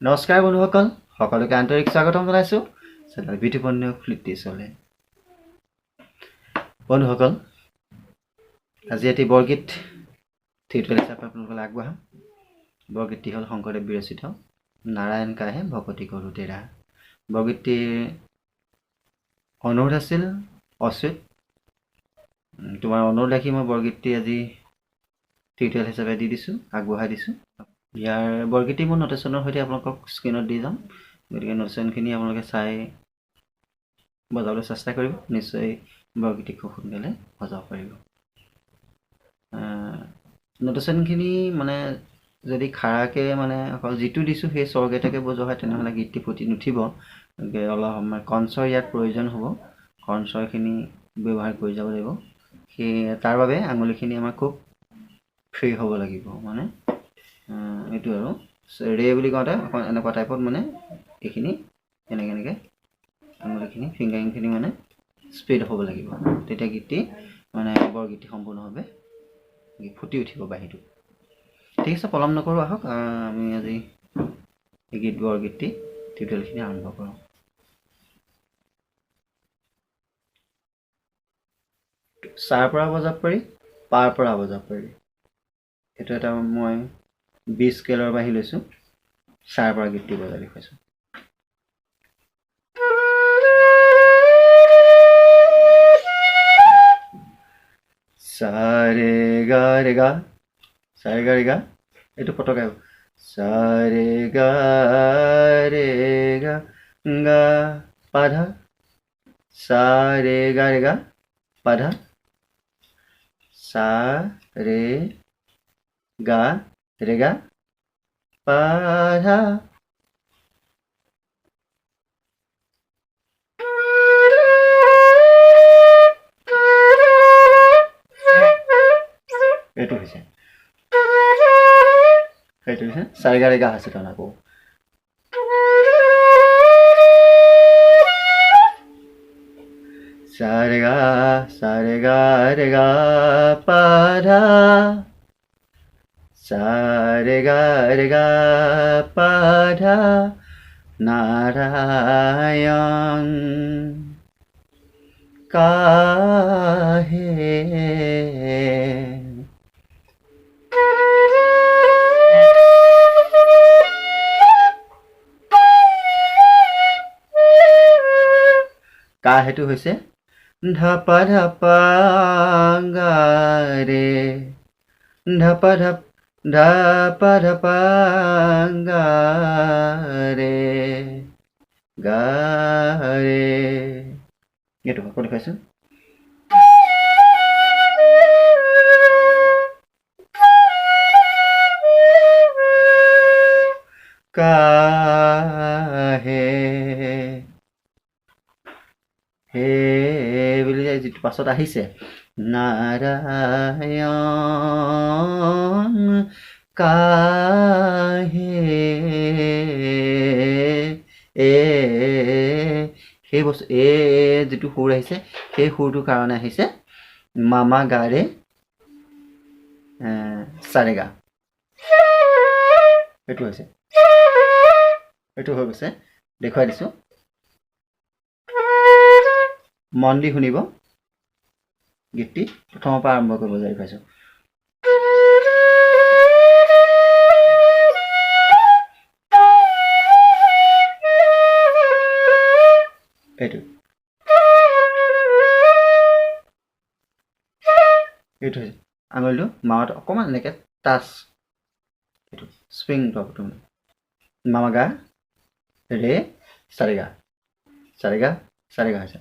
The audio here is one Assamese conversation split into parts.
নমস্কাৰ বন্ধুসকল, সকলোকে আন্তৰিক স্বাগতম জনাইছোঁ চেনেল বিউটিপূৰ্ণ ফ্লিপটি চলে। বন্ধুসকল, আজি এটি বৰগীত টিউটৰিয়েল হিচাপে আপোনালোকলৈ আগবঢ়াম। বৰগীতটি হ'ল শংকৰদেৱ বিৰচিত নাৰায়ণ কাহে ভকতি কৰোঁ তেৰা। বৰগীতটিৰ অনুৰোধ আছিল অচ্যুত, তোমাৰ অনুৰোধ ৰাখি মই বৰগীতটি আজি টিউটৰিয়েল হিচাপে দি দিছোঁ, আগবঢ়াই দিছোঁ। ইয়াৰ বৰগীতটি মই নোটেশ্যনৰ সৈতে আপোনালোকক স্ক্ৰীণত দি যাম, গতিকে নোটেশ্যনখিনি আপোনালোকে চাই বজাবলৈ চেষ্টা কৰিব। নিশ্চয় বৰগীতটি খুব সোনকালে বজাব পাৰিব। নোটেশ্যনখিনি মানে যদি খাৰাকৈ মানে অকল যিটো দিছোঁ সেই স্বৰকেইটাকে বজোৱা হয় তেনেহ'লে গীতটি ফুটি নুঠিব। গতিকে অলপ সময় কণ্ঠৰ ইয়াত প্ৰয়োজন হ'ব, কণ্ঠৰখিনি ব্যৱহাৰ কৰি যাব লাগিব। সেই তাৰ বাবে আঙুলিখিনি আমাৰ খুব ফ্ৰী হ'ব লাগিব। মানে এইটো আৰু ৰে বুলি কওঁতে এনেকুৱা টাইপত মানে এইখিনি এনেকৈ আঙুলিখিনি ফিংগাৰিংখিনি মানে স্পীড হ'ব লাগিব, তেতিয়া গীতটি মানে বৰগীতটি সম্পূৰ্ণভাৱে ফুটি উঠিব বাঁহীটো। ঠিক আছে, পলম নকৰোঁ, আহক আমি আজি এই বৰগীতটি টিউটৰিয়েলখিনি আৰম্ভ কৰোঁ। চাৰ পৰা বজাব পাৰি, পাৰ পৰা বজাব পাৰি। এইটো এটা মই 20 স্কেলৰ বাঁহী লৈছোঁ, চাৰ পৰা গীতটি বজাই দেখুৱাইছোঁ। সা ৰে গা ৰে গা, সা ৰে গা ৰে গা, এইটো পটকাই হ'ব। সা ৰে গা গা পাধা, সা ৰে গা পাধা, সা ৰে গা পাধা, এইটো হৈছে সেইটো হৈছে সা ৰে গা হৈছে তাৰমানে আকৌ সা ৰে গা পাধা, সা ৰে গা পাধা, নাৰায়ণ কাহে সেইটো হৈছে ধাপা ধাপা গা ৰে, ধাপা ধাপা গা ৰে এইটো আকৌ দেখুৱাইছোঁ। কাহে হে বুলি যিটো পাছত আহিছে নাৰায়ণ কাহে সেই বস্তু যিটো সুৰ আহিছে সেই সুৰটোৰ কাৰণে আহিছে মামা গা ৰে সা ৰে গা। এইটো হৈছে, এইটো হৈ গৈছে, দেখুৱাই দিছোঁ। মন দি শুনিব, গীতটি প্ৰথমৰ পৰা আৰম্ভ কৰিব যাই পাইছোঁ। এইটো হৈছে আঙুলিটো মামাত অকণমান এনেকৈ টাচ, এইটো স্প্ৰিং টপটো মামা গা ৰে সা ৰে গা, সা ৰে গা হৈছে।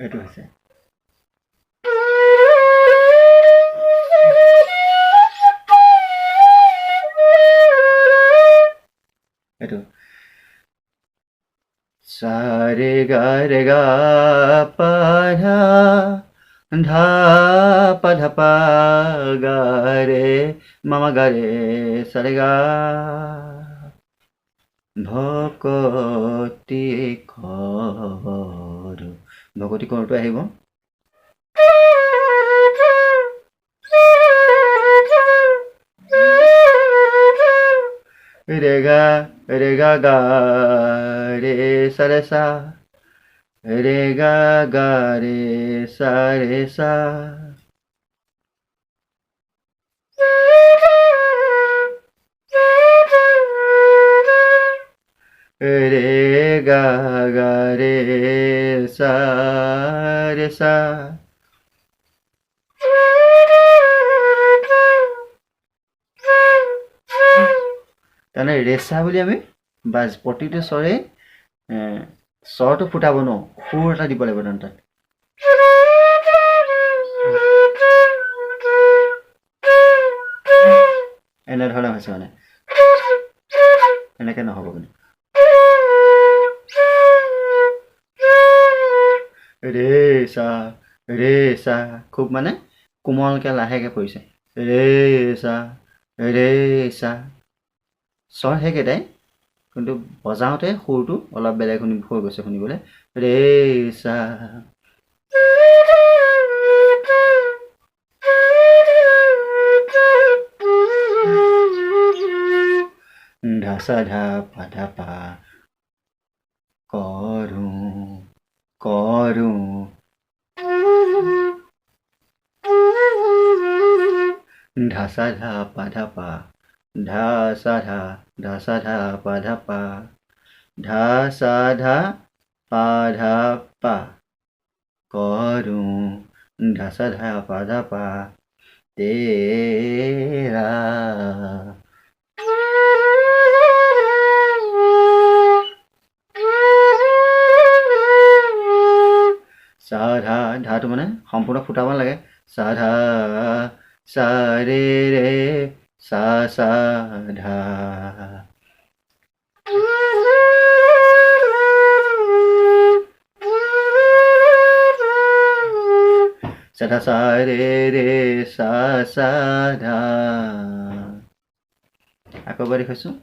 এইটো হৈছে এইটো সা ৰে গা পাধা, ধাপা ধাপা গা ৰে মামা গা ৰে সা ৰে গা, ভকতি কৰোঁ, ভকতি কৰোঁটো আহিব। रे गा गा रे सा रे गा रे सा रे गा रे सा তাৰমানে ৰেচা বুলি আমি বাজ প্ৰতিটো স্বৰে স্বৰটো ফুটাব নোৱাৰোঁ, সুৰ এটা দিব লাগিব তাৰমানে তাত। এনেধৰণে হৈছে মানে, এনেকে নহ'ব মানে। ৰে চা খুব মানে কোমলকে লাহেকে পৰিছে। ৰে চা স্বৰ সেইকেইটাই, কিন্তু বজাওঁতে সুৰটো অলপ বেলেগ হৈ গৈছে শুনিবলৈ। ৰে চা ধা সা ধা পা কৰো ধা সা ধা পা ধা পা ধা সা ধা পা ধা পা ধা সা ধা পা ধা পা কৰো ধা সা ধা পা ধা পা তেৰা সা ধা ধাটো মানে সম্পূৰ্ণ ফুটাব নালাগে। সা ধা সা ৰে সা সা ধা সা ধা সা ৰে সা সা ধা। আকৌ এবাৰ দেখাইছোঁ।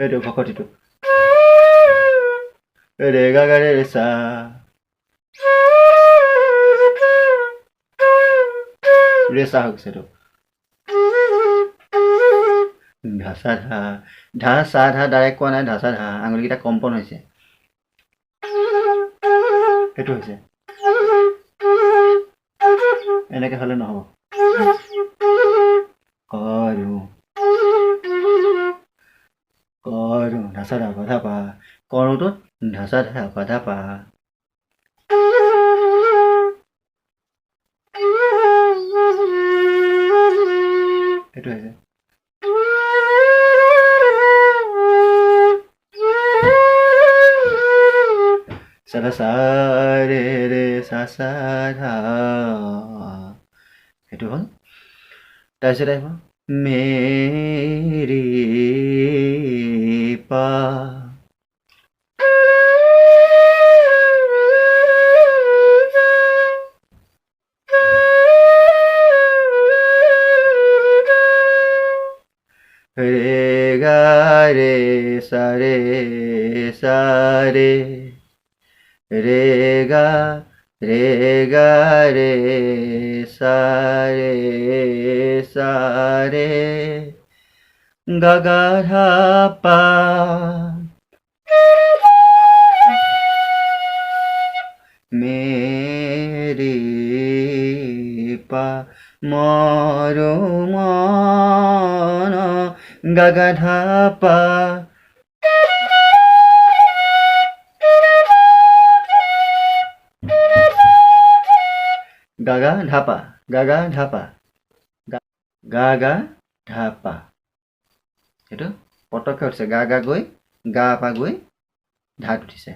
এইটো ভকতিটো ৰে গা ৰে চা ৰে চা হৈ গৈছে এইটো। ধা সা ধা ডাইৰেক্ট কোৱা নাই, ধা সা ধা আঙুলিকেইটা কম্পন হৈছে, সেইটো হৈছে। এনেকে হ'লে নহ'ব। কৰো ধা সা ধা পা ধা পা কৰোটোত ধা সা ধা পা ধা পা। সেইটো হৈছে। সা ধা সা ৰে সা সা ধা, সেইটো হ'ল। তাৰপিছত আহিব মেৰি পা रे गा रे सा रे रे गा रे सा रे गा गा धा पा मेरी पा मोरो मन गा गा धा पा Gaga Dhapa Gaga Dhapa Gaga Dhapa, সেইটো পটককৈ উঠিছে। গা গা গৈ গা পা গৈ ধাত উঠিছে।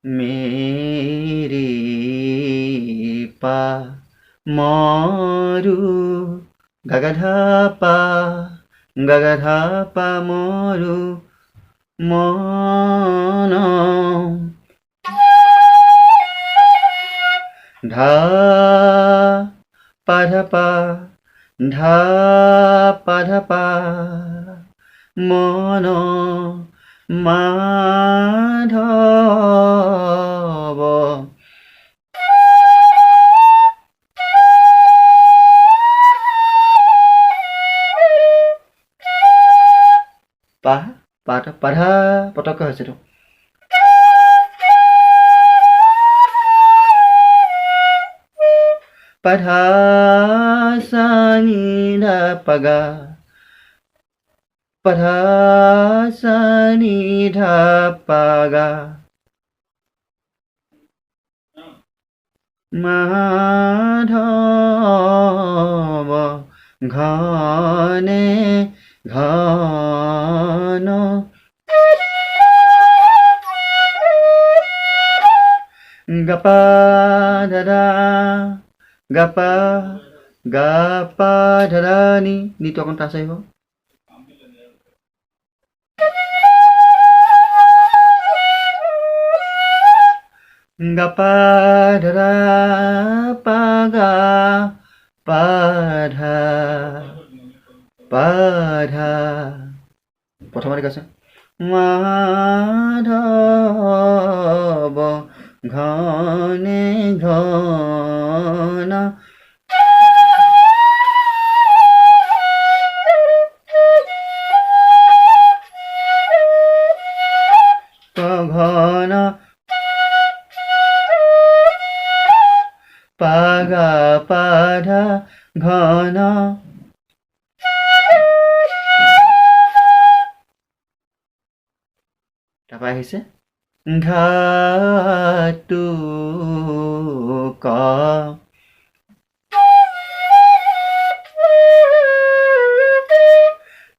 মেৰি পা মৰু গাগা ধাপা মৰু মন ধা পা ধা পা ধা পা ধা পা মন মাধৱ পা পা পাধা পতককৈ হৈছে এইটো পাধা সা নি ধা পা গা পাধা সা নি ধা পা গা মাধৱ ঘনে ঘন গপা দাদা গপা গপা দাদা নি নিটো অকণ টাচ আহিব গপা দাদা পাগা পাধা পাধা প্ৰথমতে কৈছে মাধৱ ঘনে ঘন ঘন পাগা পাধা ঘন তাৰপৰা আহিছে ঘাটু ক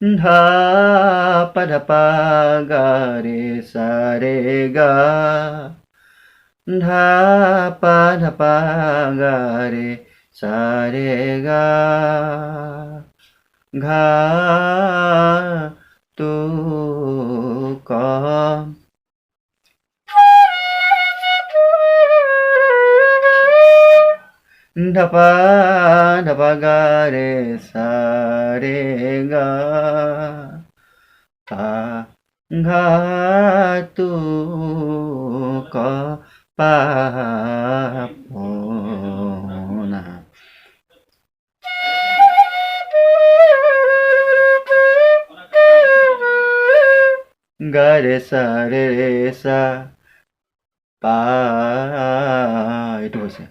ধা পা ধা পা গা ৰে সা ৰে গা ধা পা ধা পা গা ৰে সা ৰে গা ঘা তু ক ধপা ধপা গা রে সা রে গা ঘা তু ক পা না গা রে সা পা এইটো হৈছে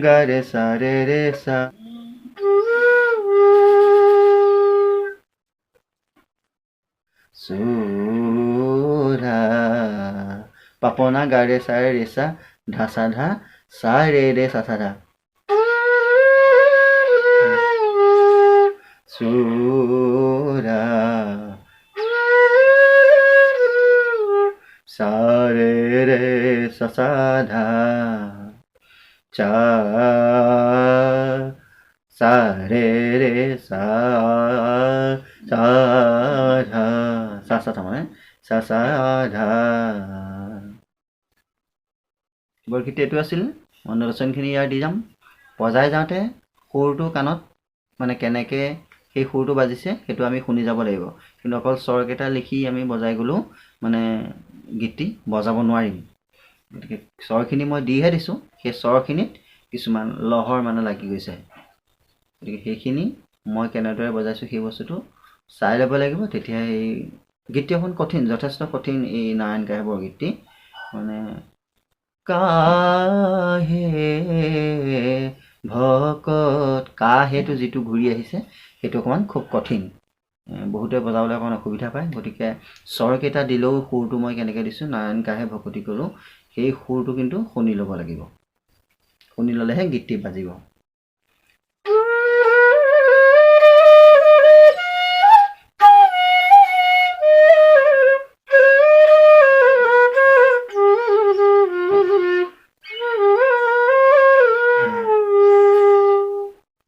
গা ৰে সা সুধা পাপনা গা ৰে সা ধা সা ধা সা ৰে সা সা ধা সুধা সা ৰে সা সা ধা চা সা ৰে সা সা ধা সা সা মানে সা সা ধা বৰগীত এইটো আছিল অনুৰচনখিনি ইয়াৰ দি যাম বজাই যাওঁতে সুৰটো কাণত মানে কেনেকৈ সেই সুৰটো বাজিছে সেইটো আমি শুনি যাব লাগিব কিন্তু অকল স্বৰকেইটা লিখি আমি বজাই গ'লেও মানে গীতটি বজাব নোৱাৰিম গতিকে স্বৰখিনি মই দিহে দিছোঁ সেই স্বৰখিনিত কিছুমান লহৰ মানে লাগি গৈছে গতিকে সেইখিনি মই কেনেদৰে বজাইছোঁ সেই বস্তুটো চাই ল'ব লাগিব তেতিয়া এই গীতটি অকণ কঠিন যথেষ্ট কঠিন এই নাৰায়ণ কাহে বৰগীতটি মানে কাহে ভকত কাহেটো যিটো ঘূৰি আহিছে সেইটো অকণমান খুব কঠিন বহুতে বজাবলৈ অকণমান অসুবিধা পায় গতিকে স্বৰকেইটা দিলেও সুৰটো মই কেনেকৈ দিছোঁ নাৰায়ণ কাহে ভকতি কৰোঁ সেই সুৰটো কিন্তু শুনি ল'ব লাগিব শুনি ল'লেহে গীতটি বাজিব